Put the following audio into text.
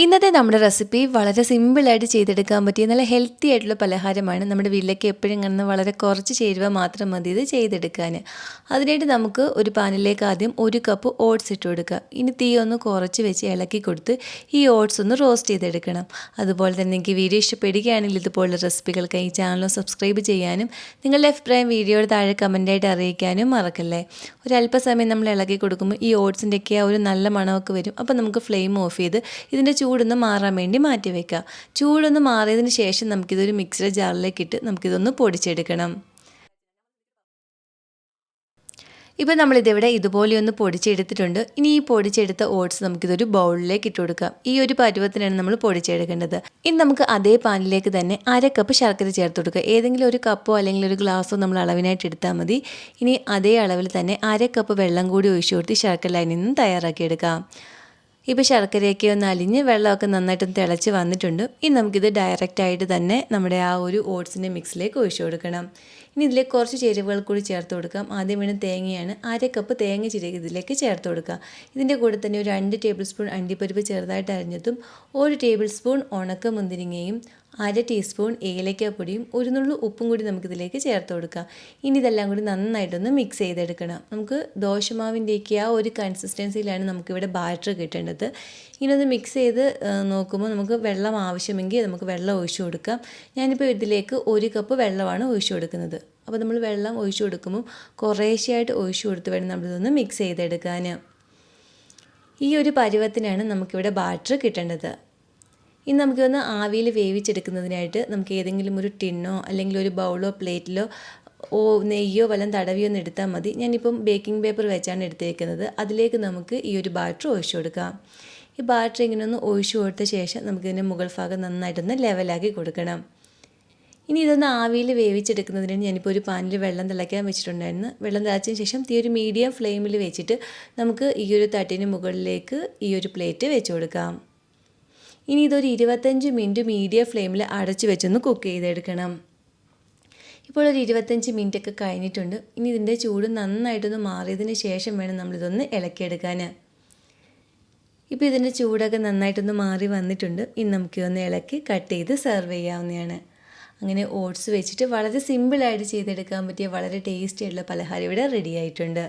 ഇന്നത്തെ നമ്മുടെ റെസിപ്പി വളരെ സിമ്പിളായിട്ട് ചെയ്തെടുക്കാൻ പറ്റിയ നല്ല ഹെൽത്തി ആയിട്ടുള്ള പലഹാരമാണ്. നമ്മുടെ വീട്ടിലേക്ക് എപ്പോഴും കാണുന്ന വളരെ കുറച്ച് ചേരുവ മാത്രം മതി ഇത് ചെയ്തെടുക്കാൻ. അതിനായിട്ട് നമുക്ക് ഒരു പാനിലേക്ക് ആദ്യം 1 കപ്പ് ഓട്സ് ഇട്ട് കൊടുക്കുക. ഇനി തീ ഒന്ന് കുറച്ച് വെച്ച് ഇളക്കി കൊടുത്ത് ഈ ഓട്സ് ഒന്ന് റോസ്റ്റ് ചെയ്തെടുക്കണം. അതുപോലെ തന്നെ നിങ്ങൾക്ക് വീഡിയോ ഇഷ്ടപ്പെടുകയാണെങ്കിൽ ഇതുപോലുള്ള റെസിപ്പികൾക്ക് ഈ ചാനൽ സബ്സ്ക്രൈബ് ചെയ്യാനും നിങ്ങളുടെ അഭിപ്രായം വീഡിയോയുടെ താഴെ കമൻറ്റായിട്ട് അറിയിക്കാനും മറക്കല്ലേ. ഒരല്പസമയം നമ്മൾ ഇളക്കി കൊടുക്കുമ്പോൾ ഈ ഓട്സിൻ്റെയൊക്കെ ആ ഒരു നല്ല മണമൊക്കെ വരും. അപ്പോൾ നമുക്ക് ഫ്ലെയിം ഓഫ് ചെയ്ത് ഇതിൻ്റെ ചൂടൊന്ന് മാറാൻ വേണ്ടി മാറ്റി വയ്ക്കുക. ചൂടൊന്ന് മാറിയതിന് ശേഷം നമുക്കിതൊരു മിക്സിയുടെ ജാറിലേക്ക് ഇട്ട് നമുക്കിതൊന്ന് പൊടിച്ചെടുക്കണം. ഇപ്പോൾ നമ്മളിതിവിടെ ഇതുപോലെ ഒന്ന് പൊടിച്ചെടുത്തിട്ടുണ്ട്. ഇനി ഈ പൊടിച്ചെടുത്ത ഓട്സ് നമുക്കിതൊരു ബൗളിലേക്ക് ഇട്ട് കൊടുക്കാം. ഈ ഒരു പരുവത്തിനാണ് നമ്മൾ പൊടിച്ചെടുക്കേണ്ടത്. ഇനി നമുക്ക് അതേ പാനിലേക്ക് തന്നെ 1/2 കപ്പ് ശർക്കര ചേർത്ത് കൊടുക്കുക. ഏതെങ്കിലും ഒരു കപ്പോ അല്ലെങ്കിൽ ഒരു ഗ്ലാസ്സോ നമ്മൾ അളവിനായിട്ട് എടുത്താൽ മതി. ഇനി അതേ അളവിൽ തന്നെ 1/2 കപ്പ് വെള്ളം കൂടി ഒഴിച്ചു കൊടുത്ത് ശർക്കര ലൈനിൽ നിന്നും തയ്യാറാക്കിയെടുക്കാം. ഇപ്പോൾ ശർക്കരയൊക്കെ ഒന്ന് അലിഞ്ഞ് വെള്ളമൊക്കെ നന്നായിട്ടൊന്ന് തിളച്ച് വന്നിട്ടുണ്ട്. ഇനി നമുക്കിത് ഡയറക്റ്റായിട്ട് തന്നെ നമ്മുടെ ആ ഒരു ഓട്സിൻ്റെ മിക്സിലേക്ക് ഒഴിച്ചു കൊടുക്കണം. ഇനി ഇതിലേക്ക് കുറച്ച് ചേരുവകൾ കൂടി ചേർത്ത് കൊടുക്കാം. ആദ്യം വേണം തേങ്ങയാണ്. 1/2 കപ്പ് തേങ്ങ ചിരകി ഇതിലേക്ക് ചേർത്ത് കൊടുക്കുക. ഇതിൻ്റെ കൂടെ തന്നെ ഒരു 2 ടേബിൾ സ്പൂൺ അണ്ടിപ്പരിപ്പ് ചെറുതായിട്ട് അരിഞ്ഞതും 1 ടേബിൾ സ്പൂൺ ഉണക്ക മുന്തിരിങ്ങയും 1/2 ടീസ്പൂൺ ഏലക്കാപ്പൊടിയും 1 നുള്ളു ഉപ്പും കൂടി നമുക്കിതിലേക്ക് ചേർത്ത് കൊടുക്കാം. ഇനി ഇതെല്ലാം കൂടി നന്നായിട്ടൊന്ന് മിക്സ് ചെയ്തെടുക്കണം. നമുക്ക് ദോശമാവിൻ്റെയൊക്കെ ആ ഒരു കൺസിസ്റ്റൻസിയിലാണ് നമുക്കിവിടെ ബാറ്റർ കിട്ടേണ്ടത്. ഇങ്ങനൊന്ന് മിക്സ് ചെയ്ത് നോക്കുമ്പോൾ നമുക്ക് വെള്ളം ആവശ്യമെങ്കിൽ നമുക്ക് വെള്ളം ഒഴിച്ചു കൊടുക്കാം. ഞാനിപ്പോൾ ഇതിലേക്ക് 1 കപ്പ് വെള്ളമാണ് ഒഴിച്ചു കൊടുക്കുന്നത്. അപ്പോൾ നമ്മൾ വെള്ളം ഒഴിച്ചു കൊടുക്കുമ്പോൾ കുറേശ്ശെയായിട്ട് ഒഴിച്ചു കൊടുത്ത് വേണം നമ്മളിതൊന്ന് മിക്സ് ചെയ്തെടുക്കാൻ. ഈ ഒരു പരുവത്തിനാണ് നമുക്കിവിടെ ബാറ്റർ കിട്ടേണ്ടത്. ഇനി നമുക്കൊന്ന് ആവിയിൽ വേവിച്ചെടുക്കുന്നതിനായിട്ട് നമുക്ക് ഏതെങ്കിലും ഒരു ടിന്നോ അല്ലെങ്കിൽ ഒരു ബൗളോ പ്ലേറ്റിലോ നെയ്യോ വല്ലതും തടവിയോ ഒന്ന് എടുത്താൽ മതി. ഞാനിപ്പം ബേക്കിംഗ് പേപ്പർ വെച്ചാണ് എടുത്തേക്കുന്നത്. അതിലേക്ക് നമുക്ക് ഈ ഒരു ബാറ്റർ ഒഴിച്ചു കൊടുക്കാം. ഈ ബാറ്റർ ഇങ്ങനെ ഒന്ന് ഒഴിച്ചു കൊടുത്ത ശേഷം നമുക്കിതിൻ്റെ മുകൾ ഭാഗം നന്നായിട്ടൊന്ന് ലെവലാക്കി കൊടുക്കണം. ഇനി ഇതൊന്ന് ആവിയിൽ വേവിച്ചെടുക്കുന്നതിന് ഞാനിപ്പോൾ ഒരു പാനിൽ വെള്ളം തിളയ്ക്കാൻ വെച്ചിട്ടുണ്ടായിരുന്നു. വെള്ളം തിളച്ചതിന് ശേഷം തീ ഒരു മീഡിയം ഫ്ലെയിമിൽ വെച്ചിട്ട് നമുക്ക് ഈ ഒരു തട്ടിന് മുകളിലേക്ക് ഈ ഒരു പ്ലേറ്റ് വെച്ച് കൊടുക്കാം. ഇനി ഇതൊരു 25 മിനിറ്റ് മീഡിയം ഫ്ലെയിമിൽ അടച്ചു വെച്ചൊന്ന് കുക്ക് ചെയ്തെടുക്കണം. ഇപ്പോൾ ഒരു 25 മിനിറ്റ് ഒക്കെ കഴിഞ്ഞിട്ടുണ്ട്. ഇനി ഇതിൻ്റെ ചൂട് നന്നായിട്ടൊന്ന് മാറിയതിന് ശേഷം വേണം നമ്മളിതൊന്ന് ഇളക്കിയെടുക്കാൻ. ഇപ്പോൾ ഇതിൻ്റെ ചൂടൊക്കെ നന്നായിട്ടൊന്ന് മാറി വന്നിട്ടുണ്ട്. ഇനി നമുക്കിതൊന്ന് ഇളക്കി കട്ട് ചെയ്ത് സെർവ് ചെയ്യാവുന്നതാണ്. അങ്ങനെ ഓട്സ് വെച്ചിട്ട് വളരെ സിമ്പിളായിട്ട് ചെയ്തെടുക്കാൻ പറ്റിയ വളരെ ടേസ്റ്റി ആയിട്ടുള്ള പലഹാരം ഇവിടെ റെഡി ആയിട്ടുണ്ട്.